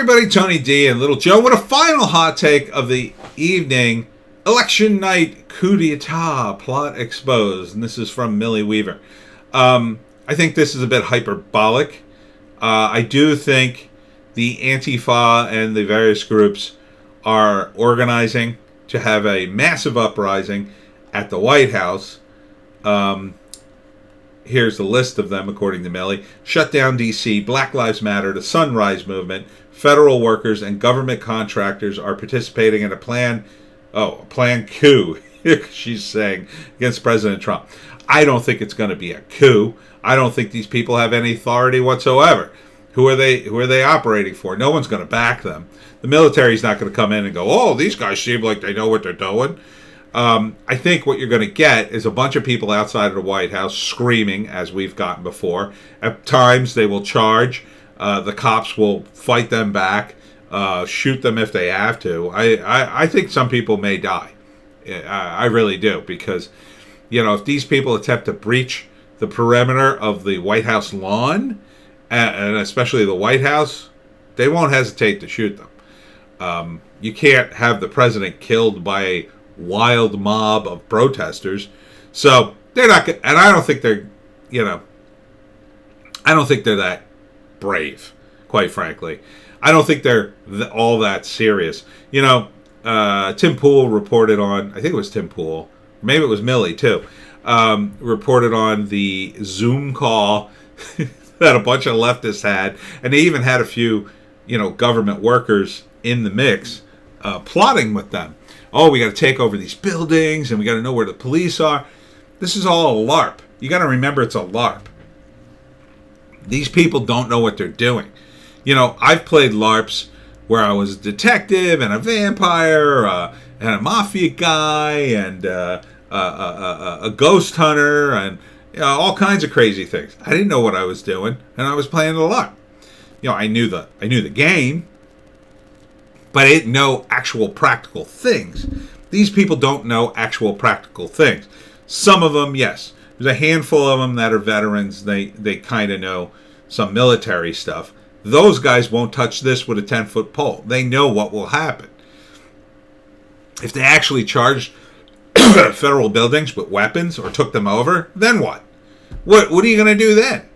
everybody, Tony D and Little Joe with a final hot take of the evening. Election night coup d'etat plot exposed. And this is from Millie Weaver. I think this is a bit hyperbolic. I do think the Antifa and the various groups are organizing to have a massive uprising at the White House. Here's the list of them, according to Millie. Shut down D.C., Black Lives Matter, the Sunrise Movement, federal workers, and government contractors are participating in a planned coup, she's saying, against President Trump. I don't think it's going to be a coup. I don't think these people have any authority whatsoever. Who are they operating for? No one's going to back them. The military's not going to come in and go, oh, these guys seem like they know what they're doing. I think what you're going to get is a bunch of people outside of the White House screaming, as we've gotten before. At times, they will charge. The cops will fight them back, shoot them if they have to. I think some people may die. I really do, because, if these people attempt to breach the perimeter of the White House lawn, and especially the White House, they won't hesitate to shoot them. You can't have the president killed by a wild mob of protesters. So they're not, and I don't think they're, I don't think they're that brave, quite frankly. I don't think they're all that serious. Tim Pool reported on, I think it was Tim Pool, maybe it was Millie too, reported on the Zoom call that a bunch of leftists had, and they even had a few, government workers in the mix, plotting with them. Oh, we got to take over these buildings, and we got to know where the police are. This is all a LARP. You got to remember it's a LARP. These people don't know what they're doing. I've played LARPs where I was a detective and a vampire and a mafia guy and a ghost hunter and all kinds of crazy things. I didn't know what I was doing, and I was playing a LARP. I knew the game, but I didn't know actual practical things. These people don't know actual practical things. Some of them, yes. There's a handful of them that are veterans. They kind of know some military stuff. Those guys won't touch this with a 10-foot pole. They know what will happen. If they actually charged federal buildings with weapons or took them over, then what? What are you going to do then?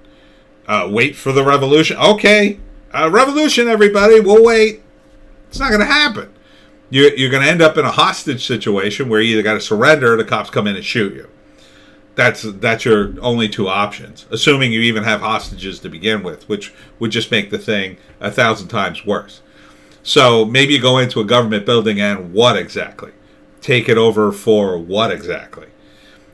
Wait for the revolution? Okay. Revolution, everybody. We'll wait. It's not going to happen. You're going to end up in a hostage situation where you either got to surrender or the cops come in and shoot you. That's your only two options, assuming you even have hostages to begin with, which would just make the thing 1,000 times worse. So maybe you go into a government building and what exactly? Take it over for what exactly?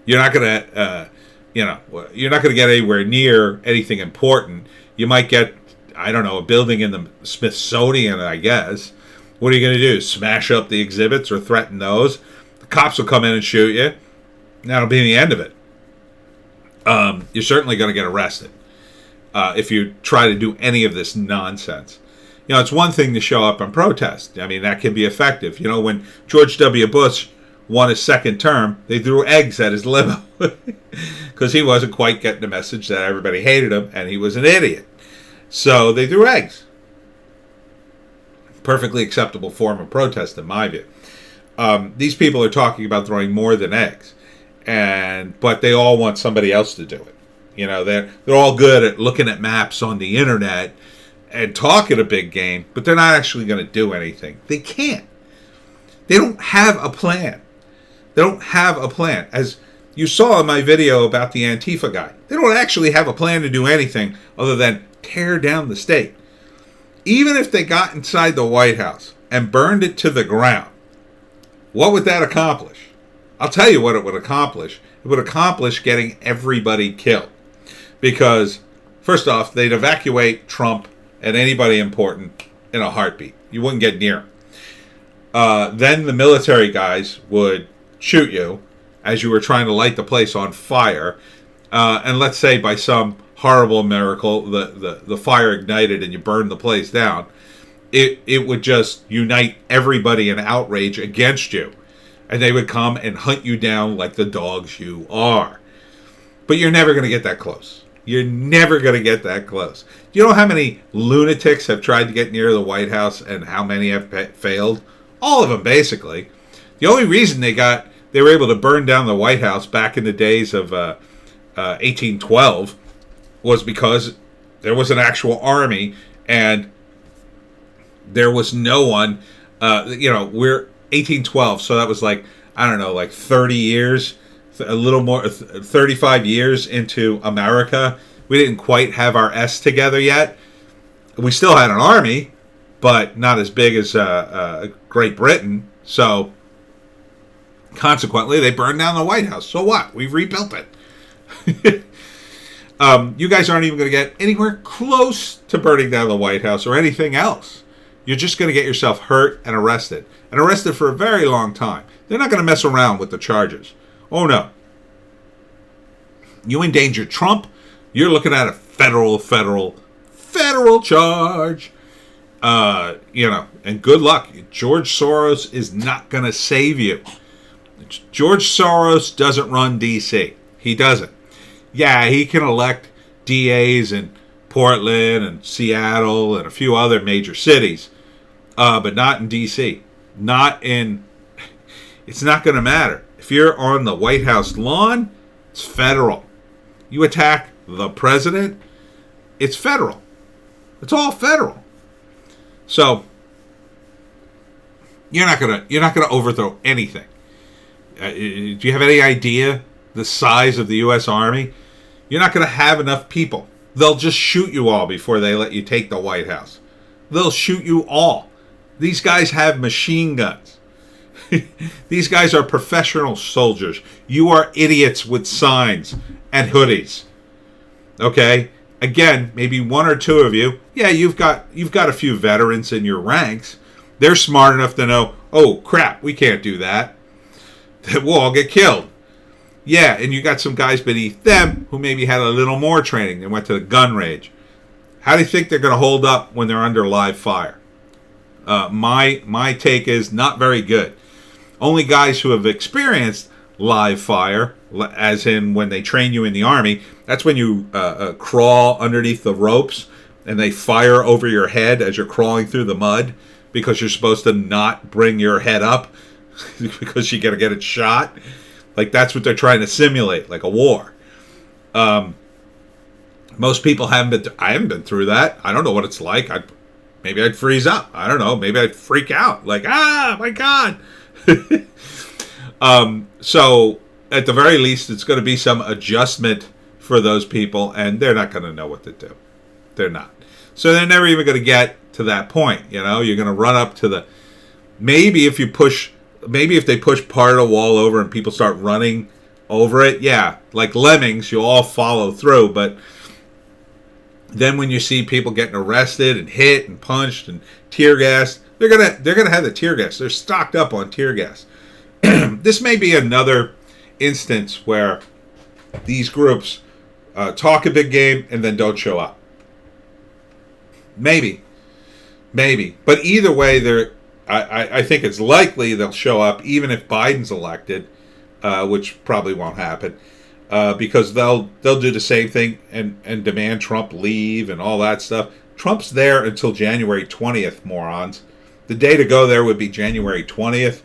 You're not going to, you're not going to get anywhere near anything important. You might get, I don't know, a building in the Smithsonian, I guess. What are you going to do? Smash up the exhibits or threaten those? The cops will come in and shoot you. That'll be the end of it. You're certainly going to get arrested if you try to do any of this nonsense. It's one thing to show up and protest. I mean, that can be effective. When George W. Bush won his second term, they threw eggs at his limo because he wasn't quite getting the message that everybody hated him and he was an idiot. So they threw eggs. Perfectly acceptable form of protest, in my view. These people are talking about throwing more than eggs, but they all want somebody else to do it. They're all good at looking at maps on the internet and talking a big game, but they're not actually going to do anything. They can't. They don't have a plan. They don't have a plan. As you saw in my video about the Antifa guy, they don't actually have a plan to do anything other than tear down the state. Even if they got inside the White House and burned it to the ground, what would that accomplish? I'll tell you what it would accomplish. It would accomplish getting everybody killed. Because, first off, they'd evacuate Trump and anybody important in a heartbeat. You wouldn't get near him. Then the military guys would shoot you as you were trying to light the place on fire. And let's say by some horrible miracle, the fire ignited and you burned the place down. It would just unite everybody in outrage against you. And they would come and hunt you down like the dogs you are. But you're never going to get that close. You're never going to get that close. Do you know how many lunatics have tried to get near the White House and how many have failed? All of them, basically. The only reason they were able to burn down the White House back in the days of 1812 was because there was an actual army and there was no one. We're 1812, so that was like, I don't know, like 30 years, a little more, 35 years into America. We didn't quite have our S together yet. We still had an army, but not as big as Great Britain. So, consequently, they burned down the White House. So what? We've rebuilt it. You guys aren't even going to get anywhere close to burning down the White House or anything else. You're just going to get yourself hurt and arrested for a very long time. They're not going to mess around with the charges. Oh, no. You endanger Trump, you're looking at a federal charge. And good luck. George Soros is not going to save you. George Soros doesn't run D.C. He doesn't. Yeah, he can elect DAs in Portland and Seattle and a few other major cities, but not in D.C. It's not going to matter. If you're on the White House lawn, it's federal. You attack the president, it's federal. It's all federal. So you're not gonna overthrow anything. Do you have any idea the size of the U.S. Army? You're not going to have enough people. They'll just shoot you all before they let you take the White House. They'll shoot you all. These guys have machine guns. These guys are professional soldiers. You are idiots with signs and hoodies. Okay? Again, maybe one or two of you. Yeah, you've got a few veterans in your ranks. They're smart enough to know, oh crap, we can't do that. We'll all get killed. Yeah, and you got some guys beneath them who maybe had a little more training. They went to the gun range. How do you think they're going to hold up when they're under live fire? My take is not very good. Only guys who have experienced live fire, as in when they train you in the Army, that's when you crawl underneath the ropes and they fire over your head as you're crawling through the mud because you're supposed to not bring your head up because you're going to get it shot. Like, that's what they're trying to simulate, like a war. Most people haven't been. I haven't been through that. I don't know what it's like. Maybe I'd freeze up. I don't know. Maybe I'd freak out. Like, my God. So, at the very least, it's going to be some adjustment for those people, and they're not going to know what to do. They're not. So, they're never even going to get to that point. You're going to run up to the... Maybe if they push part of the wall over and people start running over it, yeah, like lemmings, you'll all follow through. But then when you see people getting arrested and hit and punched and tear gassed, they're gonna have the tear gas. They're stocked up on tear gas. This may be another instance where these groups talk a big game and then don't show up. Maybe, but either way, I think it's likely they'll show up even if Biden's elected, which probably won't happen, because they'll do the same thing and demand Trump leave and all that stuff. Trump's there until January 20th, morons. The day to go there would be January 20th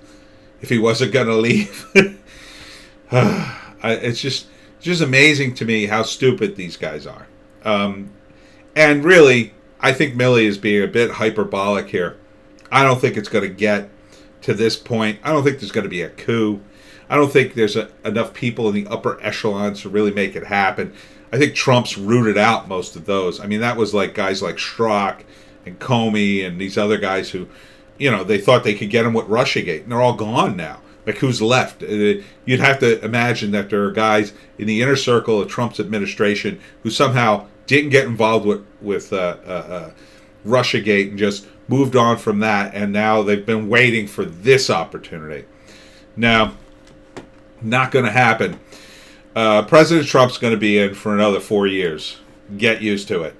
if he wasn't going to leave. It's just amazing to me how stupid these guys are. And really, I think Milley is being a bit hyperbolic here. I don't think it's going to get to this point. I don't think there's going to be a coup. I don't think there's enough people in the upper echelons to really make it happen. I think Trump's rooted out most of those. I mean, that was like guys like Strzok and Comey and these other guys who, they thought they could get him with Russiagate, and they're all gone now. Like, who's left? You'd have to imagine that there are guys in the inner circle of Trump's administration who somehow didn't get involved with Russiagate and just moved on from that, and now they've been waiting for this opportunity. Now, not going to happen. President Trump's going to be in for another 4 years. Get used to it.